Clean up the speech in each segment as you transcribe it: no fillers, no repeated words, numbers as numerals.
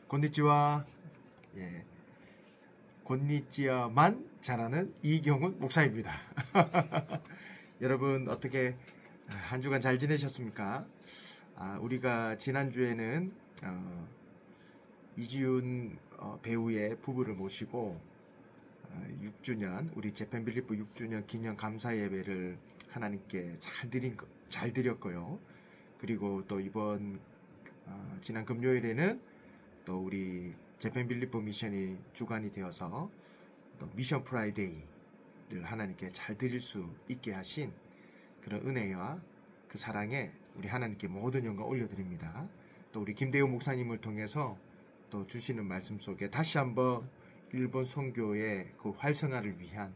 곤니찌와 예, 곤니찌야만 잘하는 이경훈 목사입니다. 여러분 어떻게 한 주간 잘 지내셨습니까? 우리가 지난주에는 이지훈 배우의 부부를 모시고 6주년 우리 재팬 빌립보 6주년 기념 감사 예배를 하나님께 잘 드렸고요. 그리고 또 이번 지난 금요일에는 또 우리 재팬 빌립보 미션이 주관이 되어서 또 미션 프라이데이를 하나님께 잘 드릴 수 있게 하신 그런 은혜와 그 사랑에 우리 하나님께 모든 영광 올려드립니다. 또 우리 김대우 목사님을 통해서 또 주시는 말씀 속에 다시 한번 일본 선교의 그 활성화를 위한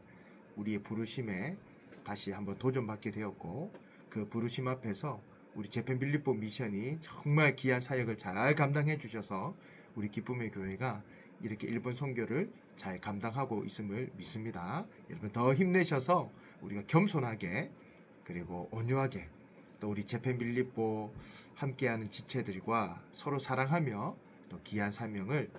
우리의 부르심에 다시 한번 도전받게 되었고, 그 부르심 앞에서 우리 재팬 빌립보 미션이 정말 귀한 사역을 잘 감당해 주셔서 우리 기쁨의 교회가 이렇게 일본 선교를 잘 감당하고 있음을 믿습니다. 여러분 더 힘내셔서 우리가 겸손하게 그리고 온유하게 또 우리 재팬 빌립보 함께하는 지체들과 서로 사랑하며 또 귀한 사명을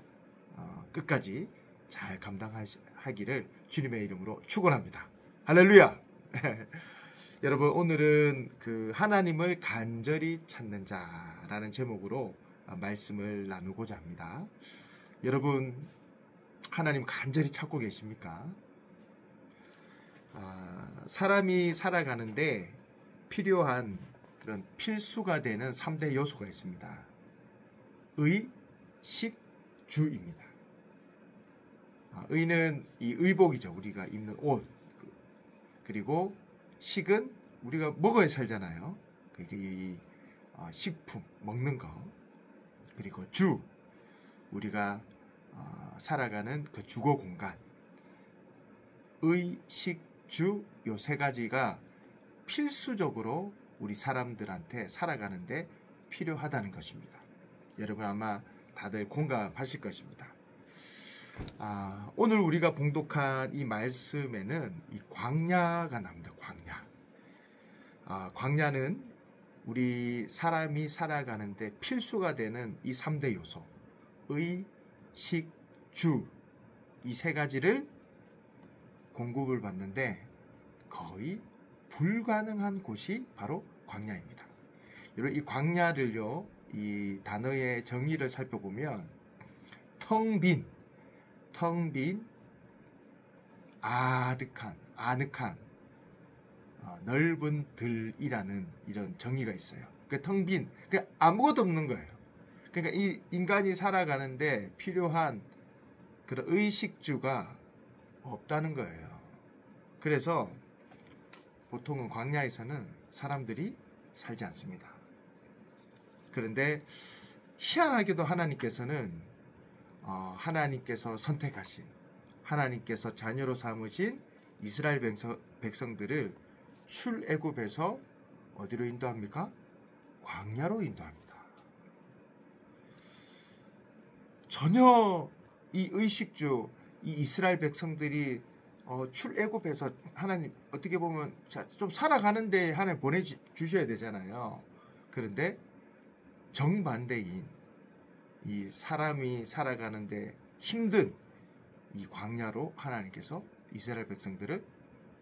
끝까지 잘 감당하기를 주님의 이름으로 축원합니다. 할렐루야. 여러분 오늘은 그 하나님을 간절히 찾는 자라는 제목으로 말씀을 나누고자 합니다. 여러분 하나님 간절히 찾고 계십니까? 사람이 살아가는데 필요한 그런 필수가 되는 3대 요소가 있습니다. 의, 식, 주입니다. 의는 이 의복이죠. 우리가 입는 옷. 그리고 식은 우리가 먹어야 살잖아요. 그러니까 이 식품, 먹는 거. 그리고 주, 우리가 살아가는 그 주거 공간. 의, 식, 주, 요 세 가지가 필수적으로 우리 사람들한테 살아가는데 필요하다는 것입니다. 여러분 아마 다들 공감하실 것입니다. 오늘 우리가 봉독한 이 말씀에는 이 광야가 나옵니다. 광야는 우리 사람이 살아가는데 필수가 되는 이 3대 요소, 의, 식, 주, 이 세 가지를 공급을 받는데 거의 불가능한 곳이 바로 광야입니다. 여러분 이 광야를요, 이 단어의 정의를 살펴보면 텅 빈, 아늑한 넓은 들이라는 이런 정의가 있어요. 그 텅 빈, 아무것도 없는 거예요. 그러니까 이 인간이 살아가는데 필요한 그런 의식주가 없다는 거예요. 그래서 보통은 광야에서는 사람들이 살지 않습니다. 그런데 희한하게도 하나님께서는 하나님께서 선택하신, 하나님께서 자녀로 삼으신 이스라엘 백성들을 출애굽에서 어디로 인도합니까? 광야로 인도합니다. 전혀 이 의식주, 이 이스라엘 백성들이 출애굽에서 하나님 어떻게 보면 좀 살아가는데 하나님 보내주셔야 되잖아요. 그런데 정반대인 이 사람이 살아가는데 힘든 이 광야로 하나님께서 이스라엘 백성들을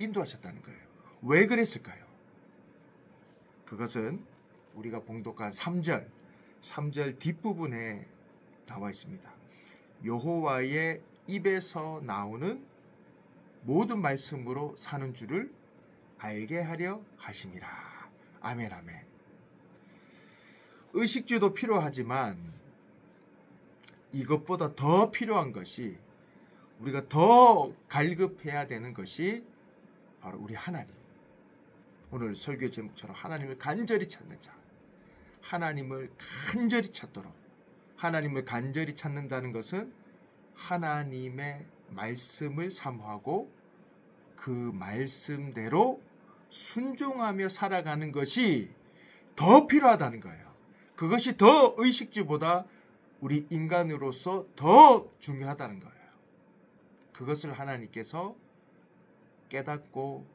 인도하셨다는 거예요. 왜 그랬을까요? 그것은 우리가 봉독한 3절 뒷부분에 나와 있습니다. 여호와의 입에서 나오는 모든 말씀으로 사는 줄을 알게 하려 하심이라. 아멘, 아멘. 의식주도 필요하지만 이것보다 더 필요한 것이, 우리가 더 갈급해야 되는 것이 바로 우리 하나님. 오늘 설교 제목처럼 하나님을 간절히 찾는 자. 하나님을 간절히 찾도록. 하나님을 간절히 찾는다는 것은 하나님의 말씀을 사모하고 그 말씀대로 순종하며 살아가는 것이 더 필요하다는 거예요. 그것이 더 의식주보다 우리 인간으로서 더 중요하다는 거예요. 그것을 하나님께서 깨닫고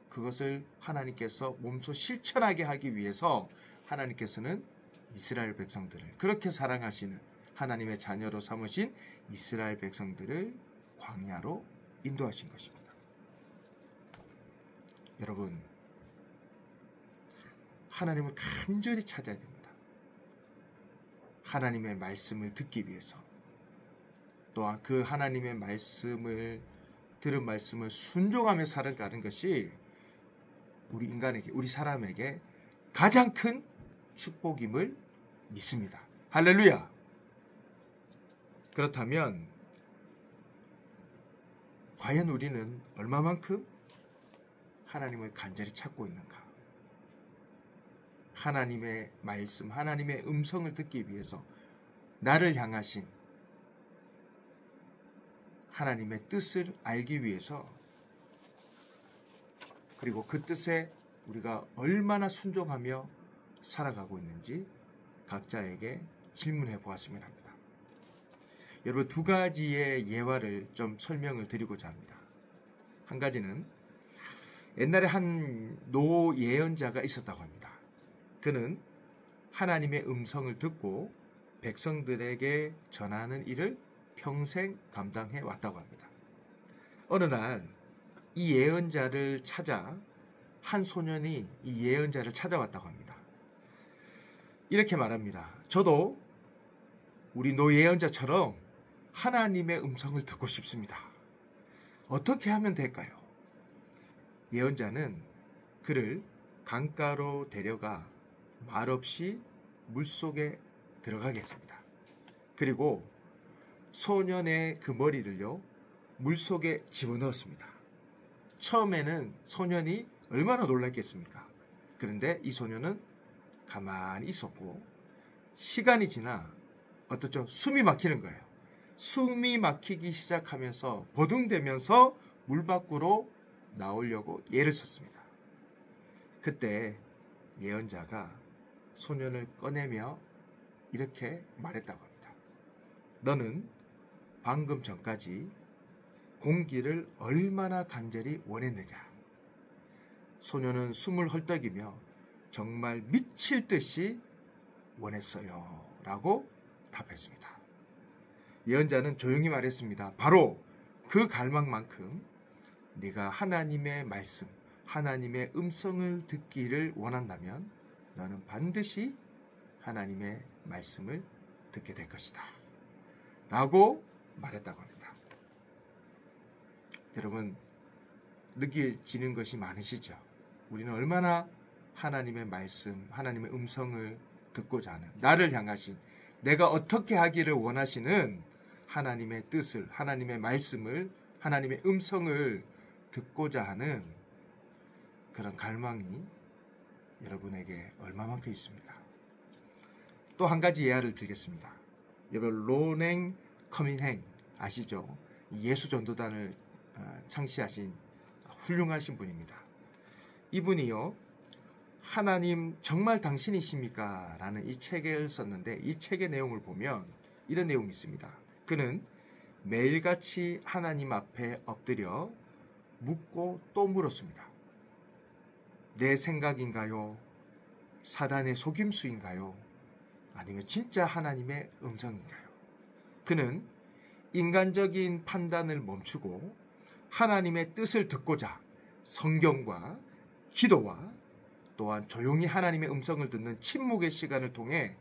그것을 하나님께서 몸소 실천하게 하기 위해서 하나님께서는 이스라엘 백성들을 그렇게 사랑하시는 하나님의 자녀로 삼으신 이스라엘 백성들을 광야로 인도하신 것입니다. 여러분, 하나님을 간절히 찾아야 됩니다. 하나님의 말씀을 듣기 위해서, 또한 그 하나님의 말씀을 들은 말씀을 순종하며 살아가는 것이 우리 인간에게, 우리 사람에게 가장 큰 축복임을 믿습니다. 할렐루야! 그렇다면 과연 우리는 얼마만큼 하나님을 간절히 찾고 있는가? 하나님의 말씀, 하나님의 음성을 듣기 위해서 나를 향하신 하나님의 뜻을 알기 위해서, 그리고 그 뜻에 우리가 얼마나 순종하며 살아가고 있는지 각자에게 질문해 보았으면 합니다. 여러분, 두 가지의 예화를 좀 설명을 드리고자 합니다. 한 가지는 옛날에 한 노 예언자가 있었다고 합니다. 그는 하나님의 음성을 듣고 백성들에게 전하는 일을 평생 감당해 왔다고 합니다. 어느 날 이 예언자를 찾아 한 소년이 이 예언자를 찾아왔다고 합니다. 이렇게 말합니다. 저도 우리 노 예언자처럼 하나님의 음성을 듣고 싶습니다. 어떻게 하면 될까요? 예언자는 그를 강가로 데려가 말없이 물속에 들어가게 했습니다. 그리고 소년의 그 머리를요, 물속에 집어넣었습니다. 처음에는 소년이 얼마나 놀랐겠습니까? 그런데 이 소년은 가만히 있었고, 시간이 지나 어떻죠? 숨이 막히는 거예요. 숨이 막히기 시작하면서 버둥대면서 물 밖으로 나오려고 애를 썼습니다. 그때 예언자가 소년을 꺼내며 이렇게 말했다고 합니다. 너는 방금 전까지 공기를 얼마나 간절히 원했느냐. 소년은 숨을 헐떡이며 정말 미칠 듯이 원했어요 라고 답했습니다. 예언자는 조용히 말했습니다. 바로 그 갈망만큼 네가 하나님의 말씀, 하나님의 음성을 듣기를 원한다면 너는 반드시 하나님의 말씀을 듣게 될 것이다 라고 말했다고 합니다. 여러분, 느껴지는 것이 많으시죠? 우리는 얼마나 하나님의 말씀, 하나님의 음성을 듣고자 하는, 나를 향하신, 내가 어떻게 하기를 원하시는 하나님의 뜻을, 하나님의 말씀을, 하나님의 음성을 듣고자 하는 그런 갈망이 여러분에게 얼마만큼 있습니까? 또 한 가지 예화를 드리겠습니다. 여러분, 로냉 커민행 아시죠? 예수 전도단을 창시하신 훌륭하신 분입니다. 이분이요, 하나님 정말 당신이십니까? 라는 이 책을 썼는데, 이 책의 내용을 보면 이런 내용이 있습니다. 그는 매일같이 하나님 앞에 엎드려 묻고 또 물었습니다. 내 생각인가요? 사단의 속임수인가요? 아니면 진짜 하나님의 음성인가요? 그는 인간적인 판단을 멈추고 하나님의 뜻을 듣고자 성경과 기도와 또한 조용히 하나님의 음성을 듣는 침묵의 시간을 통해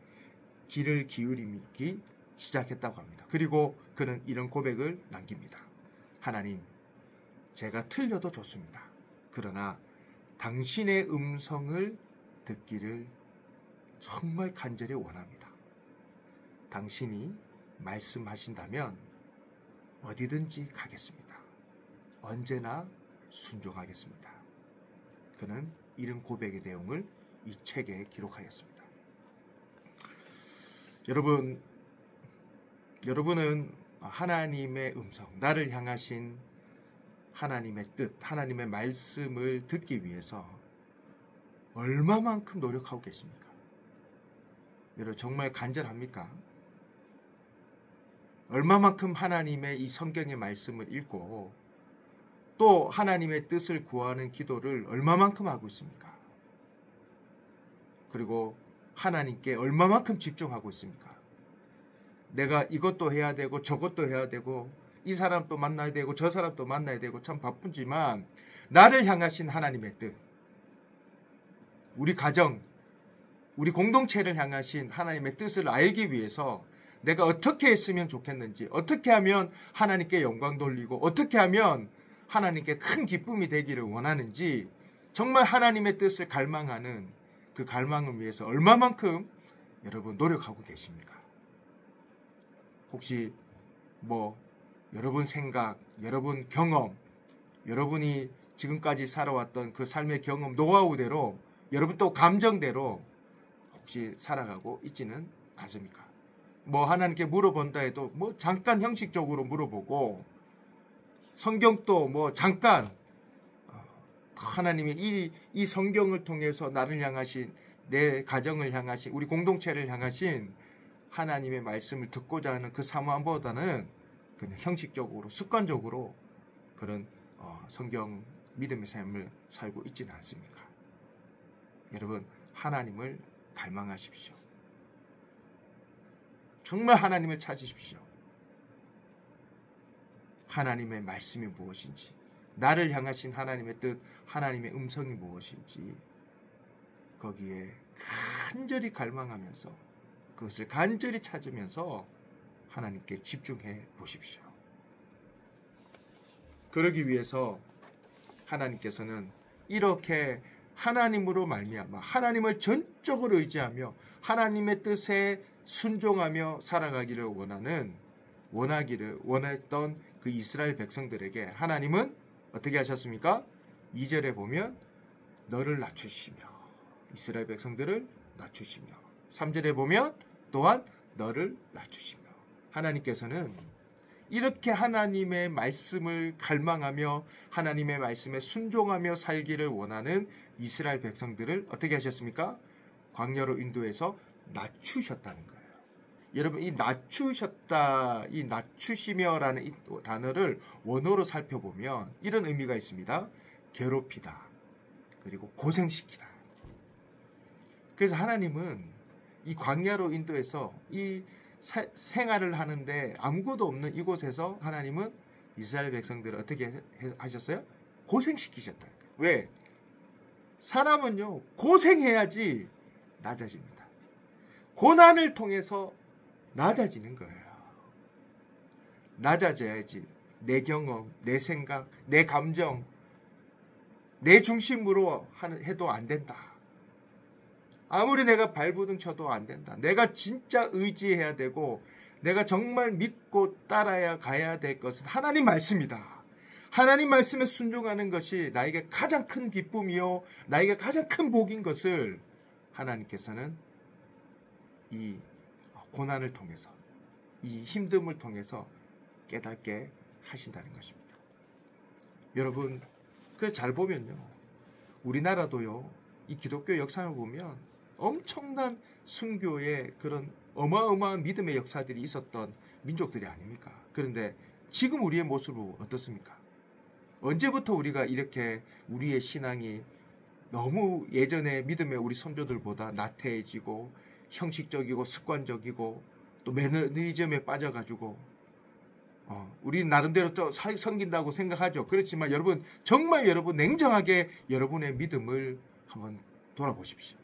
귀를 기울이기 시작했다고 합니다. 그리고 그는 이런 고백을 남깁니다. 하나님, 제가 틀려도 좋습니다. 그러나 당신의 음성을 듣기를 정말 간절히 원합니다. 당신이 말씀하신다면 어디든지 가겠습니다. 언제나 순종하겠습니다. 그는 이런 고백의 내용을 이 책에 기록하였습니다. 여러분은 하나님의 음성, 나를 향하신 하나님의 뜻, 하나님의 말씀을 듣기 위해서 얼마만큼 노력하고 계십니까? 여러분, 정말 간절합니까? 얼마만큼 하나님의 이 성경의 말씀을 읽고 또 하나님의 뜻을 구하는 기도를 얼마만큼 하고 있습니까? 그리고 하나님께 얼마만큼 집중하고 있습니까? 내가 이것도 해야 되고 저것도 해야 되고 이 사람도 만나야 되고 저 사람도 만나야 되고 참 바쁘지만 나를 향하신 하나님의 뜻, 우리 가정, 우리 공동체를 향하신 하나님의 뜻을 알기 위해서 내가 어떻게 했으면 좋겠는지, 어떻게 하면 하나님께 영광 돌리고 어떻게 하면 하나님께 큰 기쁨이 되기를 원하는지 정말 하나님의 뜻을 갈망하는 그 갈망을 위해서 얼마만큼 여러분 노력하고 계십니까? 혹시 여러분 생각, 여러분 경험, 여러분이 지금까지 살아왔던 그 삶의 경험, 노하우대로 여러분 또 감정대로 혹시 살아가고 있지는 않습니까? 하나님께 물어본다 해도 잠깐 형식적으로 물어보고 성경도 잠깐 하나님이 이 성경을 통해서 나를 향하신, 내 가정을 향하신, 우리 공동체를 향하신 하나님의 말씀을 듣고자 하는 그 사모함보다는 그냥 형식적으로 습관적으로 그런 성경 믿음의 삶을 살고 있지는 않습니까? 여러분, 하나님을 갈망하십시오. 정말 하나님을 찾으십시오. 하나님의 말씀이 무엇인지, 나를 향하신 하나님의 뜻, 하나님의 음성이 무엇인지 거기에 간절히 갈망하면서 그것을 간절히 찾으면서 하나님께 집중해 보십시오. 그러기 위해서 하나님께서는 이렇게 하나님으로 말미암아 하나님을 전적으로 의지하며 하나님의 뜻에 순종하며 살아가기를 원했던 그 이스라엘 백성들에게 하나님은 어떻게 하셨습니까? 2절에 보면 너를 낮추시며, 이스라엘 백성들을 낮추시며, 3절에 보면 또한 너를 낮추시며, 하나님께서는 이렇게 하나님의 말씀을 갈망하며 하나님의 말씀에 순종하며 살기를 원하는 이스라엘 백성들을 어떻게 하셨습니까? 광야로 인도해서 낮추셨다는 거예요. 여러분, 이 낮추셨다, 이 낮추시며라는 이 단어를 원어로 살펴보면 이런 의미가 있습니다. 괴롭히다, 그리고 고생시키다. 그래서 하나님은 이 광야로 인도해서 이 생활을 하는데 아무것도 없는 이곳에서 하나님은 이스라엘 백성들을 어떻게 하셨어요? 고생시키셨다. 왜? 사람은요, 고생해야지 낮아집니다. 고난을 통해서 낮아지는 거예요. 낮아져야지 내 경험, 내 생각, 내 감정, 내 중심으로 해도 안 된다. 아무리 내가 발버둥 쳐도 안 된다. 내가 진짜 의지해야 되고 내가 정말 믿고 따라야 가야 될 것은 하나님 말씀이다. 하나님 말씀에 순종하는 것이 나에게 가장 큰 기쁨이요, 나에게 가장 큰 복인 것을 하나님께서는 이 고난을 통해서, 이 힘듦을 통해서 깨닫게 하신다는 것입니다. 여러분, 그 잘 보면요, 우리나라도요, 이 기독교 역사를 보면 엄청난 순교의 그런 어마어마한 믿음의 역사들이 있었던 민족들이 아닙니까? 그런데 지금 우리의 모습은 어떻습니까? 언제부터 우리가 이렇게 우리의 신앙이 너무 예전의 믿음의 우리 선조들보다 나태해지고 형식적이고 습관적이고 또 매너리즘에 빠져가지고 우리 나름대로 또 섬긴다고 생각하죠. 그렇지만 여러분, 정말 여러분 냉정하게 여러분의 믿음을 한번 돌아보십시오.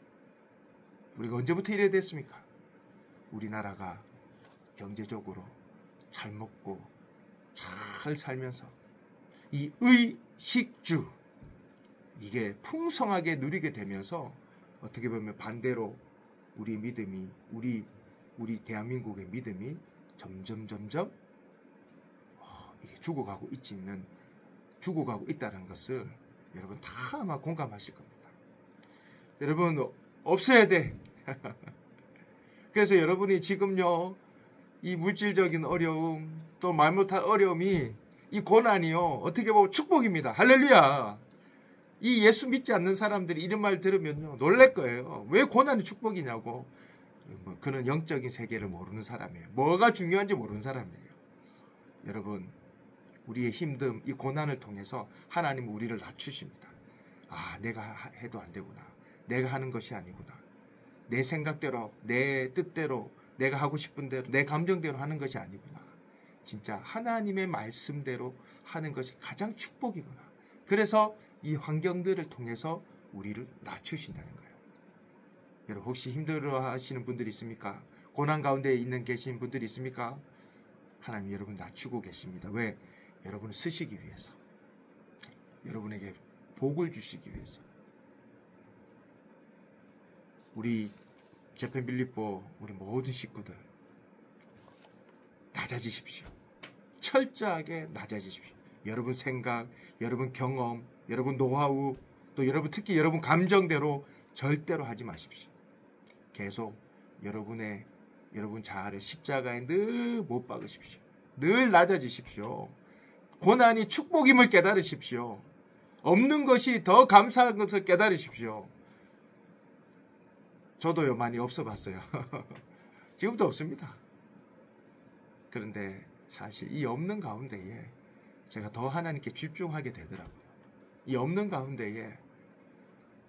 우리가 언제부터 이래야 됐습니까? 우리나라가 경제적으로 잘 먹고 잘 살면서 이 의식주, 이게 풍성하게 누리게 되면서 어떻게 보면 반대로 우리 믿음이, 우리 대한민국의 믿음이 점점 죽어가고 있다는 것을 여러분 다 아마 공감하실 겁니다. 여러분, 없어야 돼. 그래서 여러분이 지금요, 이 물질적인 어려움, 또 말 못할 어려움이, 이 고난이요, 어떻게 보면 축복입니다. 할렐루야. 이 예수 믿지 않는 사람들이 이런 말 들으면요, 놀랄 거예요. 왜 고난이 축복이냐고. 그는 영적인 세계를 모르는 사람이에요. 뭐가 중요한지 모르는 사람이에요. 여러분, 우리의 힘듦, 이 고난을 통해서 하나님은 우리를 낮추십니다. 아, 내가 해도 안 되구나. 내가 하는 것이 아니구나. 내 생각대로, 내 뜻대로, 내가 하고 싶은 대로 내 감정대로 하는 것이 아니구나. 진짜 하나님의 말씀대로 하는 것이 가장 축복이구나. 그래서 이 환경들을 통해서 우리를 낮추신다는 거예요. 여러분 혹시 힘들어하시는 분들이 있습니까? 고난 가운데 계신 분들이 있습니까? 하나님 여러분 낮추고 계십니다. 왜? 여러분을 쓰시기 위해서. 여러분에게 복을 주시기 위해서. 우리 재팬 빌립보 우리 모든 식구들 낮아지십시오. 철저하게 낮아지십시오. 여러분 생각, 여러분 경험, 여러분 노하우, 또 여러분 특히 여러분 감정대로 절대로 하지 마십시오. 계속 여러분 자아를 십자가에 늘 못 박으십시오. 늘 낮아지십시오. 고난이 축복임을 깨달으십시오. 없는 것이 더 감사한 것을 깨달으십시오. 저도요 많이 없어 봤어요. 지금도 없습니다. 그런데 사실 이 없는 가운데에 제가 더 하나님께 집중하게 되더라고요. 이 없는 가운데에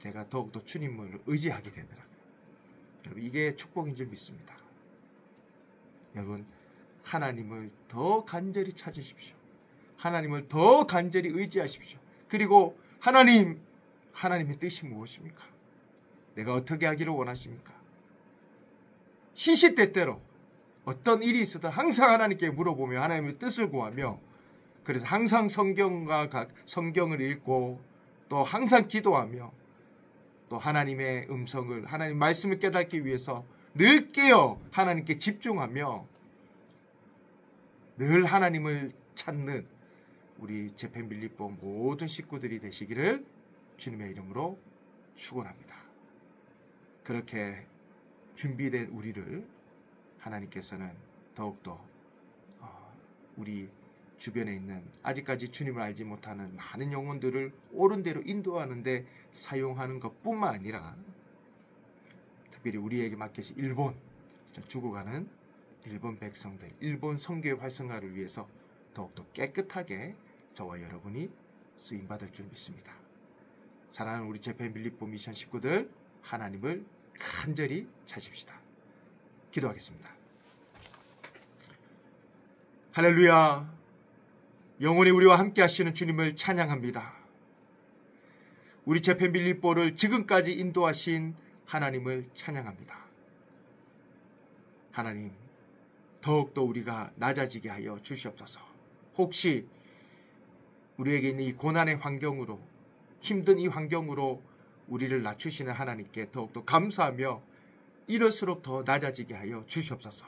제가 더욱더 주님을 의지하게 되더라고요. 여러분 이게 축복인 줄 믿습니다. 여러분 하나님을 더 간절히 찾으십시오. 하나님을 더 간절히 의지하십시오. 그리고 하나님의 뜻이 무엇입니까? 내가 어떻게 하기를 원하십니까? 시시때때로 어떤 일이 있어도 항상 하나님께 물어보며 하나님의 뜻을 구하며, 그래서 항상 성경을 읽고 또 항상 기도하며 또 하나님의 음성을, 하나님 말씀을 깨닫기 위해서 늘 깨어 하나님께 집중하며 늘 하나님을 찾는 우리 재팬 빌립보 모든 식구들이 되시기를 주님의 이름으로 축원합니다. 그렇게 준비된 우리를 하나님께서는 더욱더 우리 주변에 있는 아직까지 주님을 알지 못하는 많은 영혼들을 옳은 대로 인도하는 데 사용하는 것뿐만 아니라 특별히 우리에게 맡기신 죽어가는 일본 백성들, 일본 선교의 활성화를 위해서 더욱더 깨끗하게 저와 여러분이 쓰임받을 줄 믿습니다. 사랑하는 우리 재팬 빌립보 미션 식구들, 하나님을 간절히 찾읍시다. 기도하겠습니다. 할렐루야. 영원히 우리와 함께 하시는 주님을 찬양합니다. 우리 재팬 빌립보를 지금까지 인도하신 하나님을 찬양합니다. 하나님, 더욱더 우리가 낮아지게 하여 주시옵소서. 혹시 우리에게 있는 이 고난의 환경으로, 힘든 이 환경으로 우리를 낮추시는 하나님께 더욱더 감사하며 이럴수록 더 낮아지게 하여 주시옵소서.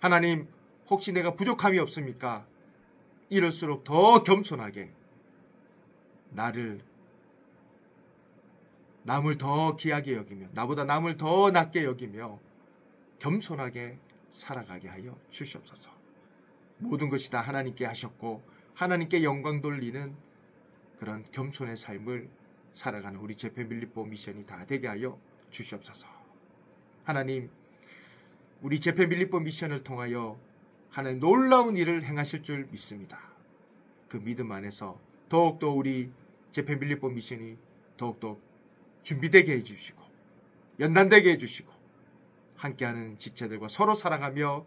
하나님, 혹시 내가 부족함이 없습니까? 이럴수록 더 겸손하게 남을 더 귀하게 여기며, 나보다 남을 더 낮게 여기며 겸손하게 살아가게 하여 주시옵소서. 모든 것이 다 하나님께 하셨고 하나님께 영광 돌리는 그런 겸손의 삶을 살아가는 우리 재팬 빌립보 미션이 다 되게 하여 주시옵소서. 하나님, 우리 재팬 빌립보 미션을 통하여 하나님 놀라운 일을 행하실 줄 믿습니다. 그 믿음 안에서 더욱더 우리 재팬 빌립보 미션이 더욱더 준비되게 해주시고 연단되게 해주시고 함께하는 지체들과 서로 사랑하며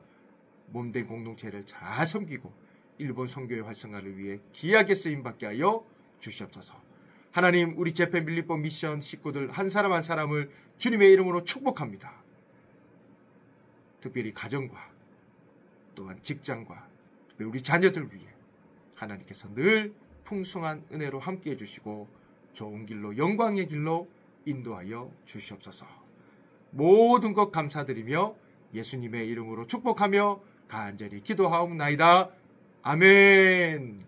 몸된 공동체를 잘 섬기고 일본 선교의 활성화를 위해 귀하게 쓰임받게 하여 주시옵소서. 하나님, 우리 재팬 빌립보 미션 식구들 한 사람 한 사람을 주님의 이름으로 축복합니다. 특별히 가정과 또한 직장과 우리 자녀들 위해 하나님께서 늘 풍성한 은혜로 함께 해주시고 좋은 길로, 영광의 길로 인도하여 주시옵소서. 모든 것 감사드리며 예수님의 이름으로 축복하며 간절히 기도하옵나이다. 아멘.